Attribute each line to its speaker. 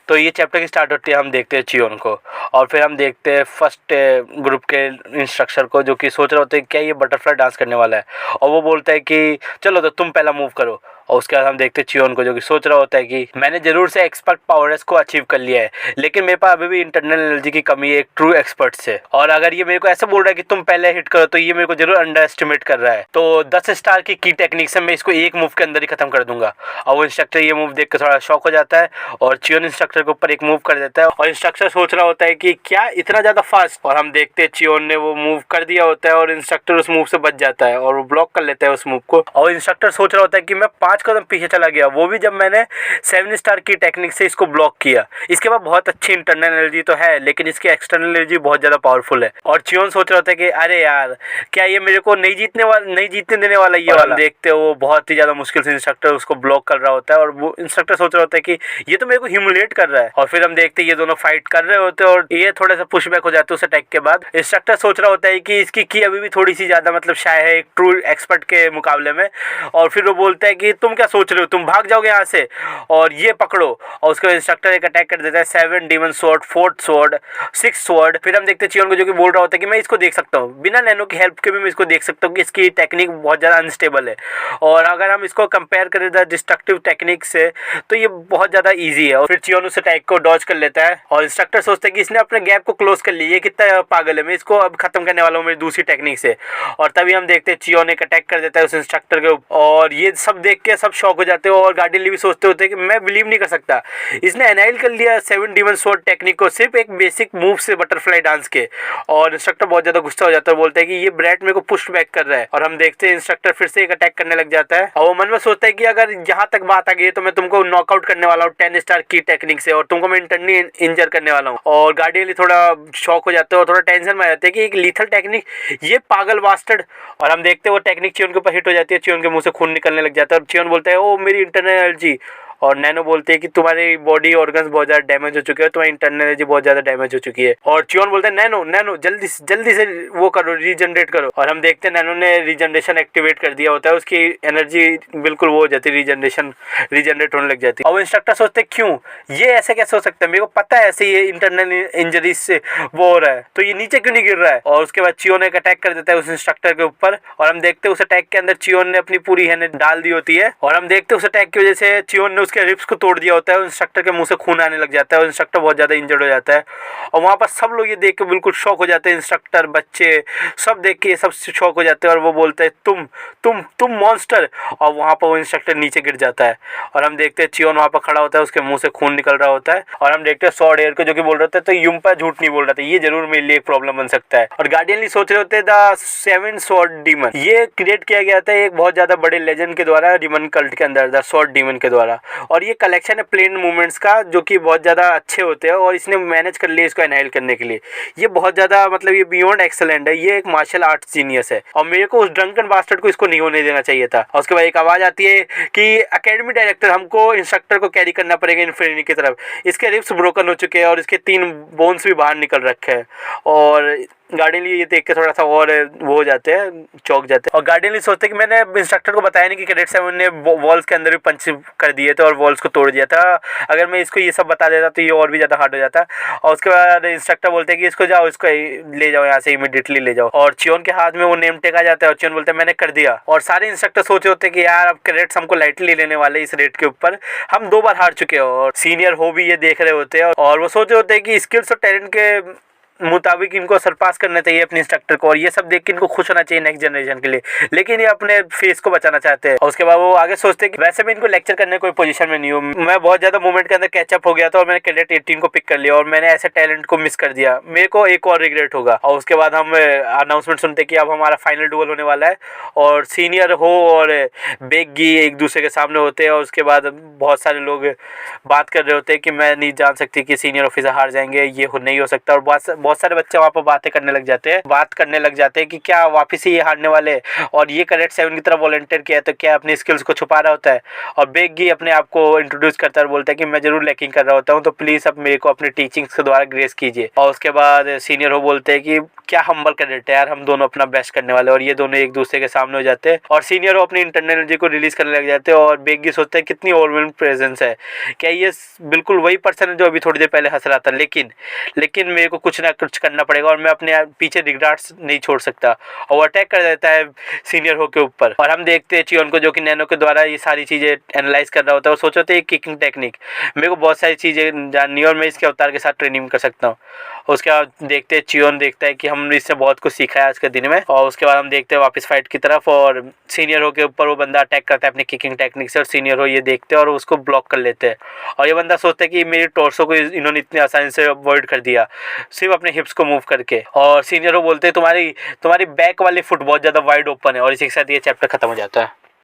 Speaker 1: तो ये चैप्टर की स्टार्ट होती है, हम देखते हैं चियोन को और फिर हम देखते हैं फर्स्ट ग्रुप के इंस्ट्रक्टर को जो कि सोच रहे होते हैं क्या ये बटरफ्लाई डांस करने वाला है, और वो बोलता है कि चलो तो तुम पहला मूव करो। और उसके बाद हम देखते हैं चियोन को जो कि सोच रहा होता है कि मैंने जरूर से एक्सपर्ट पावर्स को अचीव कर लिया है, लेकिन मेरे पास अभी भी इंटरनल एनर्जी की कमी है एक ट्रू एक्सपर्ट से, और अगर ये मेरे को ऐसा बोल रहा है कि तुम पहले हिट करो तो ये मेरे को जरूर अंडर एस्टिमेट कर रहा है। तो 10 स्टार की टेक्निक से मैं इसको एक मूव के अंदर ही खत्म कर दूंगा। और वो इंस्ट्रक्टर ये मूव देख कर थोड़ा शॉक हो जाता है और चियोन इंस्ट्रक्टर के ऊपर एक मूव कर देता है, और इंस्ट्रक्टर सोच रहा होता है कि क्या इतना ज्यादा फास्ट, और हम देखते हैं चियोन ने वो मूव कर दिया होता है और इंस्ट्रक्टर उस मूव से बच जाता है और वो ब्लॉक कर लेता है उस मूव को। और इंस्ट्रक्टर सोच रहा होता है कि मैं 5 कदम पीछे चला गया, वो भी जब मैंने 7 स्टार की टेक्निक से इसको ब्लॉक किया। इसके बाद बहुत अच्छी इंटरनल एनर्जी तो है लेकिन इसकी एक्सटर्नल एनर्जी बहुत ज्यादा पावरफुल है। और चियोन सोच रहा होता है कि अरे यार क्या ये मेरे को नहीं जीतने देने वाला ये वाला। देखते हो वो बहुत ही ज्यादा मुश्किल से इंस्ट्रक्टर उसको ब्लॉक कर रहा होता है और वो इंस्ट्रक्टर सोच रहा होता है कि ये तो मेरे को ह्यूमिलेट कर रहा है। और फिर हम देखते हैं ये दोनों फाइट कर रहे होते हैं और ये थोड़ा सा पुशबैक हो जाते हैं उस अटैक के बाद। इंस्ट्रक्टर सोच रहा होता है कि इसकी की अभी भी थोड़ी सी ज्यादा मतलब शाय है एक ट्रू एक्सपर्ट के मुकाबले में, और फिर वो बोलता है कि तुम क्या सोच रहे हो, तुम भाग जाओगे यहाँ से और ये पकड़ो। और उसके बाद इंस्ट्रक्टर एक अटैक कर देता है 7 demon sword, 4th sword, 6th sword. फिर हम देखते हैं चियोन को जो कि बोल रहा होता है कि मैं इसको देख सकता हूँ, बिना नैनो की हेल्प के भी मैं इसको देख सकता हूँ कि इसकी टेक्निक बहुत ज़्यादा अनस्टेबल है, और अगर हम इसको कंपेयर करें द डिस्ट्रक्टिव टेक्निक से तो ये बहुत ज़्यादा ईजी है। और फिर चियोन उस अटैक को डॉज कर लेता है और इंस्ट्रक्टर सोचता है कि इसने अपने गैप को क्लोज कर लिया, ये कितना पागल है, मैं इसको अब खत्म करने वाला हूँ मेरी दूसरी टेक्निक से। और तभी हम देखते हैं चियोन एक अटैक कर देता है उस इंस्ट्रक्टर के ऊपर, और ये सब देख के सब शॉक हो जाते हो और गार्डियन भी सोचते होते हैं कि मैं बिलीव नहीं कर सकता, इसने एनाइल कर लिया 7 डीमन स्वॉर्ड टेक्निक को सिर्फ एक बेसिक मूव से बटरफ्लाई डांस के। और इंस्ट्रक्टर बहुत ज्यादा गुस्सा हो जाता है और बोलता है कि ये ब्रैट मेरे को पुश बैक कर रहा है। और हम देखते हैं इंस्ट्रक्टर फिर से एक अटैक करने लग जाता है और वो मन में सोचता है कि अगर यहाँ तक बात आ गई तो मैं तुमको नॉकआउट करने वाला हूँ 10 स्टार की टेक्निक से, और तुमको मैं इंटरनली इंजर करने वाला हूँ। और गार्डियन थोड़ा शॉक हो जाते हैं और थोड़ा टेंशन में आ जाते हैं कि एक लीथल टेक्निक, ये पागल बास्टर्ड। और हम देखते हैं वो टेक्निक चियोन के ऊपर हिट हो जाती है, चियोन के मुंह से खून निकलने लग जाता है और चियोन बोलता है ओ मेरी इंटरनल एनर्जी। और नैनो बोलते हैं कि तुम्हारी बॉडी ऑर्गन्स बहुत ज्यादा डैमेज हो चुके हैं, तुम्हारी इंटरनल एनर्जी बहुत ज्यादा डैमेज हो चुकी है। और चियोन बोलते हैं नैनो जल्दी से वो करो, रीजनरेट करो। और हम देखते हैं नैनो ने रीजनरेशन एक्टिवेट कर दिया होता है, उसकी एनर्जी बिल्कुल वो हो जाती है, रीजनरेट होने लग जाती है। और इंस्ट्रक्टर सोचते हैं क्यों ये ऐसे कैसे हो सकता है, मेरे को पता है ऐसे ये इंटरनल इंजरी से वो हो रहा है, तो ये नीचे क्यों नहीं गिर रहा है। और उसके बाद चियोन एक अटैक कर देता है उस इंस्ट्रक्टर के ऊपर, और हम देखते हैं उस अटैक के अंदर चियोन ने अपनी पूरी हैंड डाल दी होती है, और हम देखते हैं उस अटैक की वजह से चियोन ने उसके रिब्स को तोड़ दिया होता है, इंस्ट्रक्टर के मुंह से खून आने लग जाता है और इंस्ट्रक्टर बहुत ज्यादा इंजर्ड हो जाता है। और वहां पर सब लोग ये देख के बिल्कुल शॉक हो जाते हैं, इंस्ट्रक्टर, बच्चे सब देख के सब शॉक हो जाते हैं और वो बोलते हैं तुम मॉन्स्टर। और वहां पर वो इंस्ट्रक्टर नीचे गिर जाता है और हम देखते हैं चियोन वहां पर खड़ा होता है, उसके मुंह से खून निकल रहा होता है। और हम देखते हैं स्वॉर्ड एयर को जो कि बोल रहा था तो युम्पा झूठ नहीं बोल रहा था, ये जरूर मेरे लिए एक प्रॉब्लम बन सकता है। और गार्डियन सोच रहे होते हैं द 7 स्वॉर्ड डीमन, ये क्रिएट किया गया था एक बहुत ज्यादा बड़े लेजेंड के द्वारा डीमन कल्ट के अंदर, द स्वॉर्ड डीमन के द्वारा। और ये कलेक्शन है प्लेन मूवमेंट्स का जो कि बहुत ज़्यादा अच्छे होते हैं और इसने मैनेज कर लिया इसको एनहाइल करने के लिए। ये बहुत ज़्यादा मतलब ये बियॉन्ड एक्सेलेंट है, ये एक मार्शल आर्ट्स जीनियस है और मेरे को उस ड्रंकन बास्टर्ड को इसको नहीं होने देना चाहिए था। और उसके बाद एक आवाज़ आती है कि एकेडमी डायरेक्टर हमको इंस्ट्रक्टर को कैरी करना पड़ेगा इन्फिनिटी की तरफ, इसके रिब्स ब्रोकन हो चुके हैं और इसके 3 बोन्स भी बाहर निकल रखे हैं। और गार्डियन ये देख के थोड़ा सा और वो हो जाते हैं, चौंक जाते हैं। और गार्डियन सोचते हैं कि मैंने इंस्ट्रक्टर को बताया नहीं कि कैडेट 7 ने वॉल्स के अंदर भी पंच कर दिए थे और वॉल्स को तोड़ दिया था, अगर मैं इसको ये सब बता देता तो ये और भी ज़्यादा हार्ड हो जाता। और उसके बाद इंस्ट्रक्टर बोलते हैं कि इसको जाओ, इसको ले जाओ यहाँ से इमीडिएटली ले जाओ। और चियोन के हाथ में वो नेम टेक आ जाता है और चियोन बोलते हैं मैंने कर दिया। और सारे इंस्ट्रक्टर सोचे होते हैं कि यार अब कैडेट्स हमको लाइटली लेने वाले इस रेट के ऊपर, हम 2 बार हार चुके हैं और सीनियर हो भी ये देख रहे होते हैं और वो सोचे होते हैं कि स्किल्स और टैलेंट के मुताबिक इनको सरपास करना चाहिए अपने इंस्ट्रक्टर को, और ये सब देख के इनको खुश होना चाहिए नेक्स्ट जनरेशन के लिए, लेकिन ये अपने फेस को बचाना चाहते हैं। और उसके बाद वो आगे सोचते हैं कि वैसे भी इनको लेक्चर करने कोई पोजीशन में नहीं हूँ, मैं बहुत ज्यादा मूवमेंट के अंदर कैचअप हो गया था और मैंने कैडेट 18 को पिक कर लिया और मैंने ऐसे टैलेंट को मिस कर दिया, मेरे को एक और रिग्रेट होगा। और उसके बाद हम अनाउंसमेंट सुनते कि अब हमारा फाइनल डुअल होने वाला है और सीनियर हो और बेगी एक दूसरे के सामने होते हैं। और उसके बाद बहुत सारे लोग बात कर रहे होते हैं कि मैं नहीं जान सकती कि सीनियर ऑफिसर हार जाएंगे, ये नहीं हो सकता। और बहुत सारे बच्चे वहाँ पर बातें करने लग जाते हैं, बात करने लग जाते हैं कि क्या वापस ही ये हारने वाले हैं और ये कैडेट 7 की तरफ वॉलंटियर किया है तो क्या अपनी स्किल्स को छुपा रहा होता है। और बेगी अपने आप को इंट्रोड्यूस करता है और बोलता है कि मैं जरूर लैकिंग कर रहा होता हूँ, तो प्लीज अब मेरे को अपने टीचिंग्स के द्वारा ग्रेस कीजिए। और उसके बाद सीनियर हो बोलते हैं कि क्या हम्बल कैडेट है यार, हम दोनों अपना बेस्ट करने वाले। और ये दोनों एक दूसरे के सामने हो जाते हैं और सीनियर हो अपनी इंटरनल एनर्जी को रिलीज करने लग जाते हैं। और बेगी सोचते हैं कितनी ओवरवेलमिंग प्रेजेंस है, क्या ये बिल्कुल वही पर्सन है जो अभी थोड़ी देर पहले हंस रहा था, लेकिन मेरे को कुछ ना कुछ करना पड़ेगा और मैं अपने पीछे रिग्रेट्स नहीं छोड़ सकता। और वो अटैक कर देता है सीनियर हो के ऊपर। और हम देखते हैं चियोन को जो कि नैनो के द्वारा ये सारी चीजें एनालाइज कर रहा होता है और सोच रहे थे किकिंग टेक्निक, मेरे को बहुत सारी चीजें जाननी है और मैं इसके अवतार के साथ ट्रेनिंग कर सकता हूँ। उसके बाद देखते हैं चियोन देखता है कि हमने इससे बहुत कुछ सीखा है आज के दिन में। और उसके बाद हम देखते हैं वापस फाइट की तरफ और सीनियर हो के ऊपर वो बंदा अटैक करता है अपनी किकिंग टेक्निक से और सीनियर हो ये देखते हैं और उसको ब्लॉक कर लेते हैं। और ये बंदा सोचता है कि मेरे टॉर्सो को इन्होंने इतनी आसानी से अवॉइड कर दिया सिर्फ अपने हिप्स को मूव करके। और सीनियर हो बोलते हैं तुम्हारी बैक वाली फुट बहुत ज़्यादा वाइड ओपन है। और इसी के साथ ये चैप्टर खत्म हो जाता है।